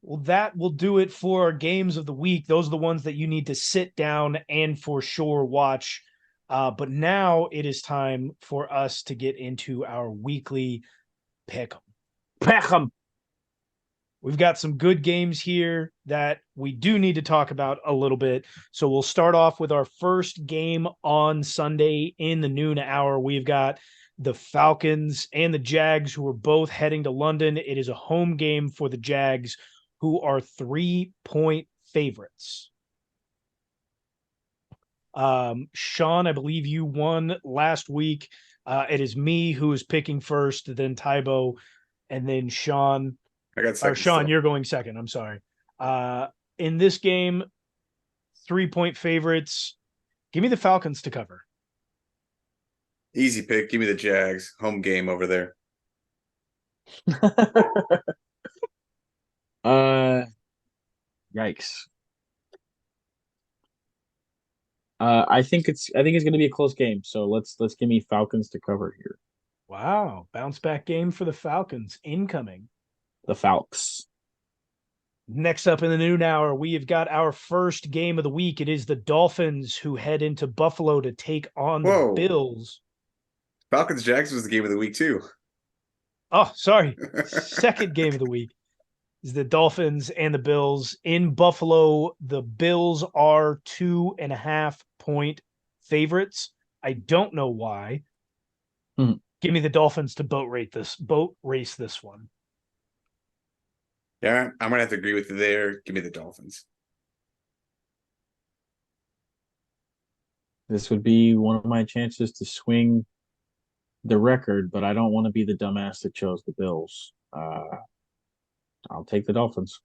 Well, that will do it for our games of the week. Those are the ones that you need to sit down and for sure watch. But now it is time for us to get into our weekly pick 'em. Pack 'em. We've got some good games here that we do need to talk about a little bit. So we'll start off with our first game on Sunday in the noon hour. We've got the Falcons and the Jags, who are both heading to London. It is a home game for the Jags, who are 3-point favorites. Sean, I believe you won last week. It is me who is picking first, then Tybo, and then Sean. I got Or second Sean, still. you're going second. I'm sorry. In this game, 3-point favorites. Give me the Falcons to cover. Easy pick. Give me the Jags. Home game over there. uh, Yikes. I think it's going to be a close game. So let's give me Falcons to cover here. Wow. Bounce back game for the Falcons incoming. The Falcons. Next up in the noon hour, we have got our first game of the week. It is the Dolphins who head into Buffalo to take on the Whoa. Bills. Falcons Jags was the game of the week too. Oh, sorry. Second game of the week is the Dolphins and the Bills in Buffalo. The Bills are 2.5-point favorites. I don't know why. Give me the Dolphins to boat race this one. Yeah, I'm gonna have to agree with you there. Give me the Dolphins. This would be one of my chances to swing the record, but I don't want to be the dumbass that chose the Bills. I'll take the Dolphins.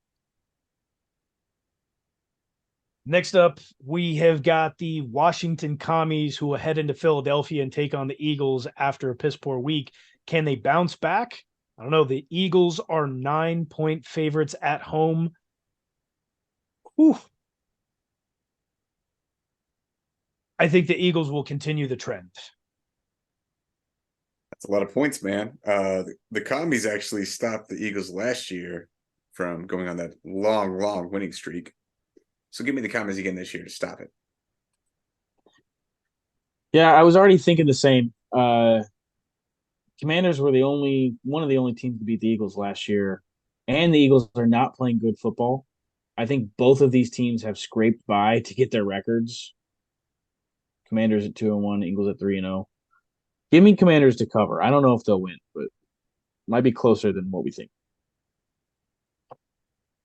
Next up, we have got the Washington Commies, who will head into Philadelphia and take on the Eagles after a piss poor week. Can they bounce back? I don't know. The Eagles are 9-point favorites at home. Whew. I think the Eagles will continue the trend. That's a lot of points, man. The Commies actually stopped the Eagles last year from going on that long winning streak. So give me the Commies again this year to stop it. Yeah, I was already thinking the same. Commanders were one of the only teams to beat the Eagles last year, and the Eagles are not playing good football. I think both of these teams have scraped by to get their records. Commanders at 2-1, Eagles at 3-0. Give me Commanders to cover. I don't know if they'll win, but might be closer than what we think.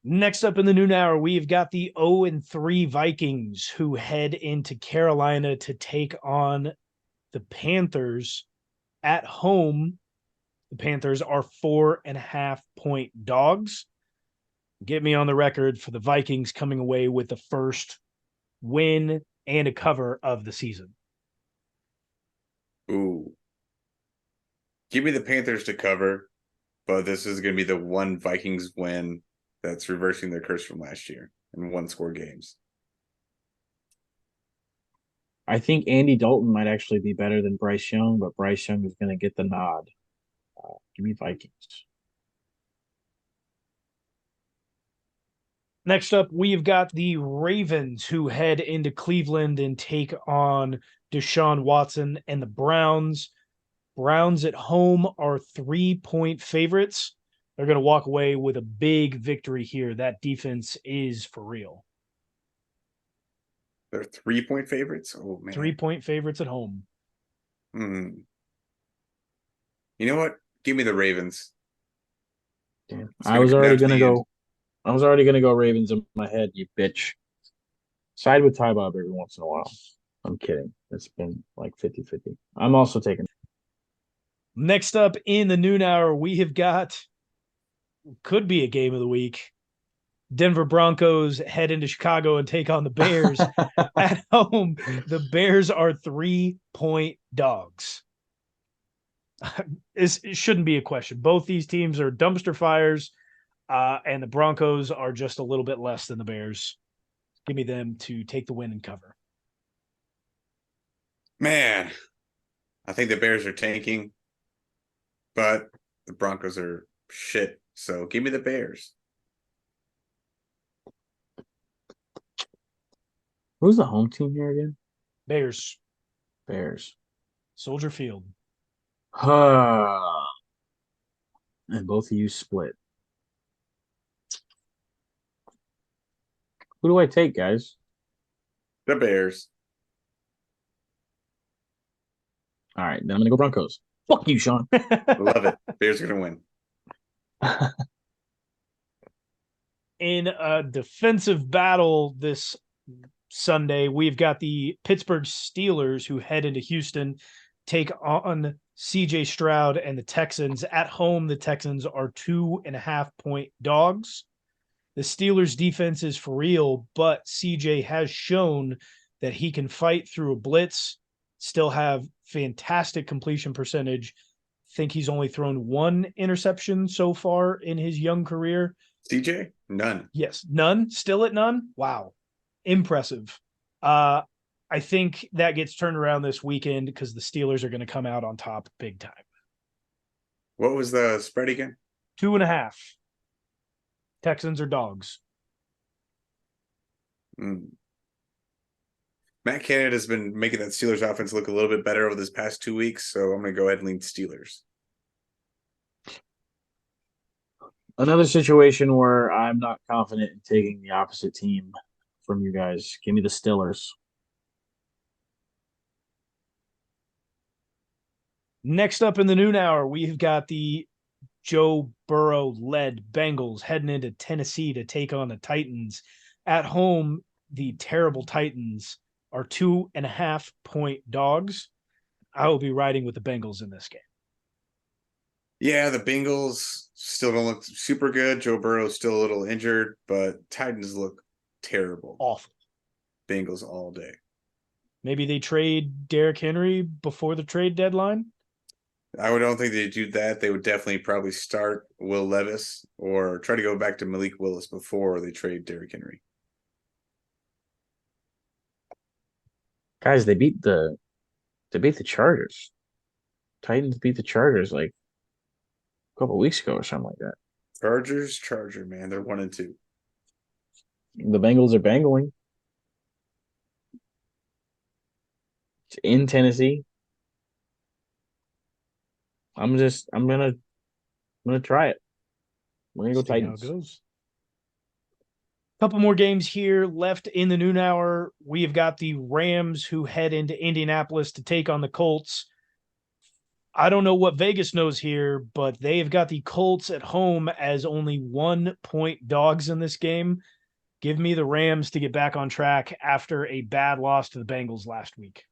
Next up in the noon hour, we've got the 0-3 Vikings, who head into Carolina to take on the Panthers at home. The Panthers are 4.5-point dogs. Get me on the record for the Vikings coming away with the first win and a cover of the season. Ooh. Give me the Panthers to cover, but this is going to be the one Vikings win that's reversing their curse from last year in one-score games. I think Andy Dalton might actually be better than Bryce Young, but Bryce Young is going to get the nod. Give me Vikings. Next up, we've got the Ravens, who head into Cleveland and take on Deshaun Watson and the Browns. Browns at home are 3-point favorites. They're going to walk away with a big victory here. That defense is for real. They're 3-point favorites? Oh, man. 3-point favorites at home. You know what? Give me the Ravens. Damn. I was already going to go Ravens in my head, you bitch. Side with Ty Bob every once in a while. I'm kidding. It's been like 50-50. I'm also taking. Next up in the noon hour, we have got, could be a game of the week. Denver Broncos head into Chicago and take on the Bears at home. The Bears are 3-point dogs. It shouldn't be a question. Both these teams are dumpster fires, and the Broncos are just a little bit less than the Bears. Give me them to take the win and cover. Man, I think the Bears are tanking, but the Broncos are shit. So give me the Bears. Who's the home team here again? Bears, Bears. Soldier Field. And both of you split. Who do I take, guys? The Bears. All right, then I'm gonna go Broncos. Fuck you, Sean. Love it. Bears are gonna win. In a defensive battle this Sunday, we've got the Pittsburgh Steelers who head into Houston, take on CJ Stroud and the Texans. At home, the Texans are 2.5-point dogs. The Steelers' defense is for real, but CJ has shown that he can fight through a blitz, still have fantastic completion percentage. Think he's only thrown one interception so far in his young career. CJ? None. Yes, none. Still at none. Wow, impressive. I think that gets turned around this weekend because the Steelers are going to come out on top big time. What was the spread again? 2.5. Texans are dogs. Matt Canada's been making that Steelers offense look a little bit better over this past 2 weeks, so I'm going to go ahead and lean Steelers. Another situation where I'm not confident in taking the opposite team from you guys. Give me the Steelers. Next up in the noon hour, we've got the Joe Burrow-led Bengals heading into Tennessee to take on the Titans. At home, the terrible Titans are 2.5-point dogs. I will be riding with the Bengals in this game. Yeah, the Bengals still don't look super good. Joe Burrow's still a little injured, but Titans look terrible. Awful. Bengals all day. Maybe they trade Derrick Henry before the trade deadline. Don't think they'd do that. They would definitely probably start Will Levis or try to go back to Malik Willis before they trade Derrick Henry. Guys, they beat the Chargers. Titans beat the Chargers like a couple weeks ago or something like that. Charger, man. They're 1-2. The Bengals are bangling. It's in Tennessee. I'm gonna try it. I'm gonna go See how it Titans. goes. Couple more games here left in the noon hour. We have got the Rams who head into Indianapolis to take on the Colts. I don't know what Vegas knows here, but they've got the Colts at home as only 1-point dogs in this game. Give me the Rams to get back on track after a bad loss to the Bengals last week.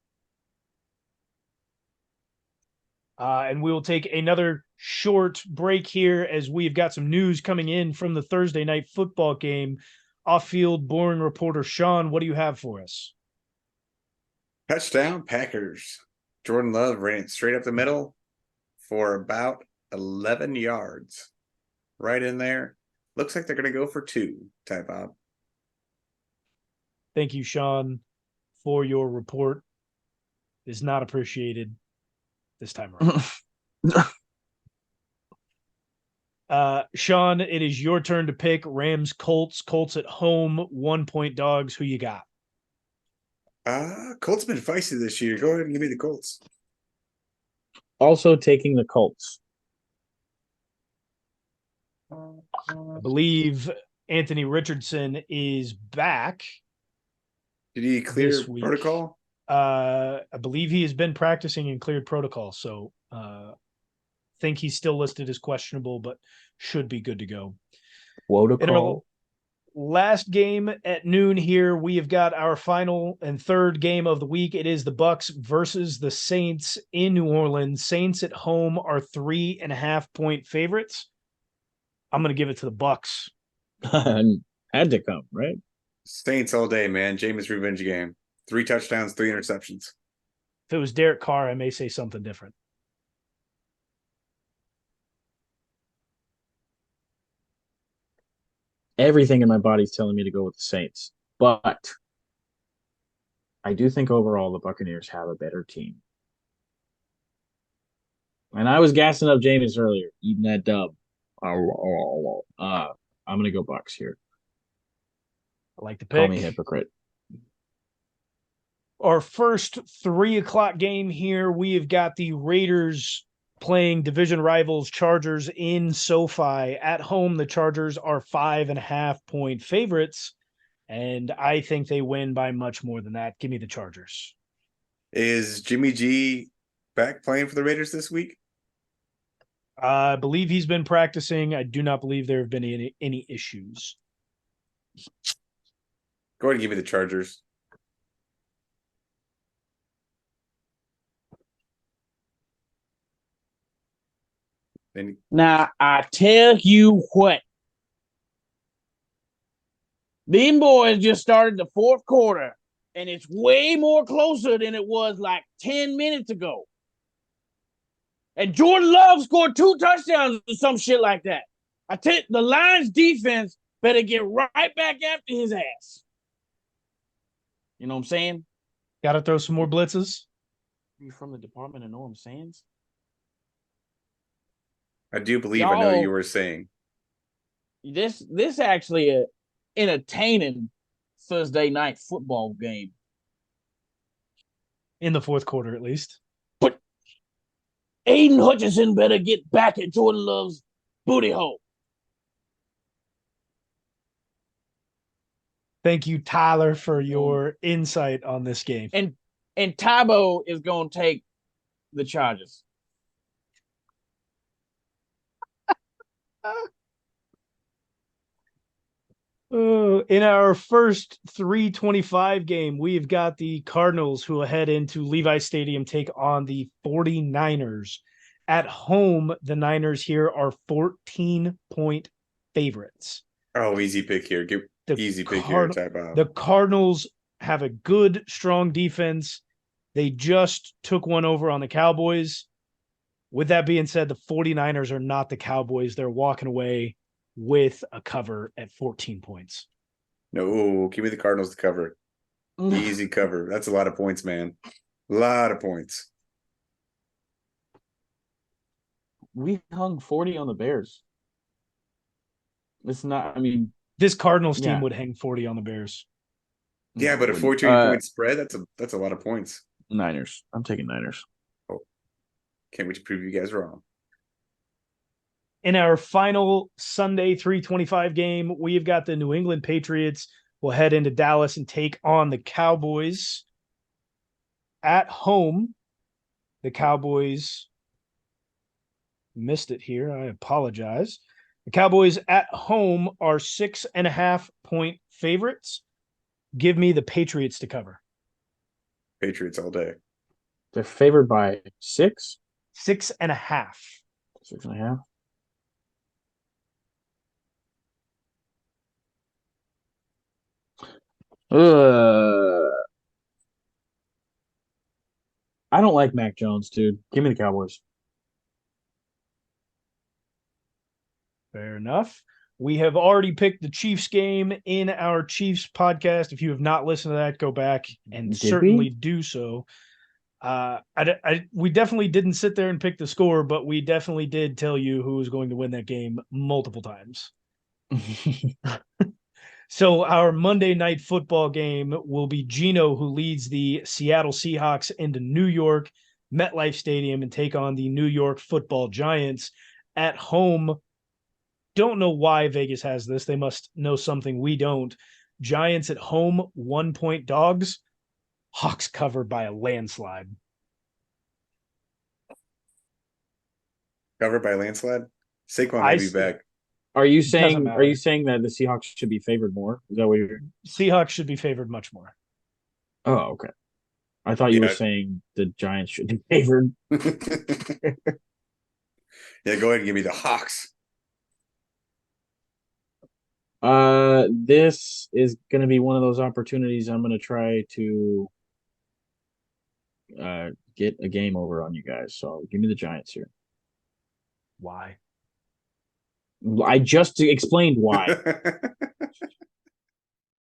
And we will take another short break here as we've got some news coming in from the Thursday night football game. Off-field boring reporter Sean, what do you have for us? Touchdown Packers. Jordan Love ran it straight up the middle for about 11 yards. Right in there. Looks like they're going to go for 2, Ty Bob. Thank you, Sean, for your report. It is not appreciated this time around. Sean, it is your turn to pick Rams, Colts. Colts at home, 1-point dogs. Who you got? Colts been feisty this year. Go ahead and give me the Colts. Also taking the Colts. I believe Anthony Richardson is back. Did he clear this week. protocol? I believe he has been practicing and cleared protocol. So think he's still listed as questionable, but should be good to go. In our last game at noon here, we have got our final and third game of the week. It is the Bucks versus the Saints in New Orleans. Saints at home are 3.5-point favorites. I'm going to give it to the Bucks. Had to come, right? Saints all day, man. Jameis revenge game. 3 touchdowns, 3 interceptions. If it was Derek Carr, I may say something different. Everything in my body's telling me to go with the Saints, but I do think overall the Buccaneers have a better team. And I was gassing up Jameis earlier, eating that dub. I'm gonna go Bucks here. I like the pick. Call me hypocrite. Our first 3:00 game here, we have got the Raiders playing division rivals Chargers in SoFi. At home, the Chargers are 5.5-point favorites, and I think they win by much more than that. Give me the Chargers. Is Jimmy G back playing for the Raiders this week? I believe he's been practicing. I do not believe there have been any issues. Go ahead and give me the Chargers. Now, I tell you what. Them boys just started the fourth quarter, and it's way more closer than it was like 10 minutes ago. And Jordan Love scored 2 touchdowns or some shit like that. I tell you, the Lions defense better get right back after his ass. You know what I'm saying? Got to throw some more blitzes. You from the Department of Norm Sands? I do believe I know what you were saying. This actually a entertaining Thursday night football game. In the fourth quarter, at least. But Aiden Hutchinson better get back at Jordan Love's booty hole. Thank you, Tyler, for your insight on this game. And Tybo is going to take the Chargers. In our first 3:25 game, we've got the Cardinals who will head into Levi Stadium, take on the 49ers. At home, the Niners here are 14-point favorites. Oh, easy pick here. Easy pick here, type out. The Cardinals have a good, strong defense. They just took one over on the Cowboys. With that being said, the 49ers are not the Cowboys. They're walking away with a cover at 14 points. No, give me the Cardinals to cover. Easy cover. That's a lot of points, man. A lot of points. We hung 40 on the Bears. It's not, I mean. This Cardinals team would hang 40 on the Bears. Yeah, but a 14-point spread, that's a lot of points. Niners. I'm taking Niners. Oh, can't wait to prove you guys wrong. In our final Sunday 3:25 game, we've got the New England Patriots will head into Dallas and take on the Cowboys. At home, the Cowboys missed it here. I apologize. The Cowboys at home are 6.5-point favorites. Give me the Patriots to cover. Patriots all day. They're favored by 6? 6.5. 6.5. I don't like Mac Jones, dude. Give me the Cowboys. Fair enough. We have already picked the Chiefs game in our Chiefs podcast. If you have not listened to that, go back and certainly do so. We definitely didn't sit there and pick the score, but we definitely did tell you who was going to win that game multiple times. So our Monday night football game will be Gino, who leads the Seattle Seahawks into New York, MetLife Stadium, and take on the New York Football Giants. At home, don't know why Vegas has this. They must know something we don't. Giants at home, 1-point dogs. Hawks covered by a landslide. Covered by a landslide? Saquon may be back. Are you saying that the Seahawks should be favored more? Is that what you're Seahawks should be favored much more. Oh, okay. I thought you were saying the Giants should be favored. Yeah, go ahead and give me the Hawks. This is going to be one of those opportunities I'm going to try to get a game over on you guys. So give me the Giants here. Why? I just explained why.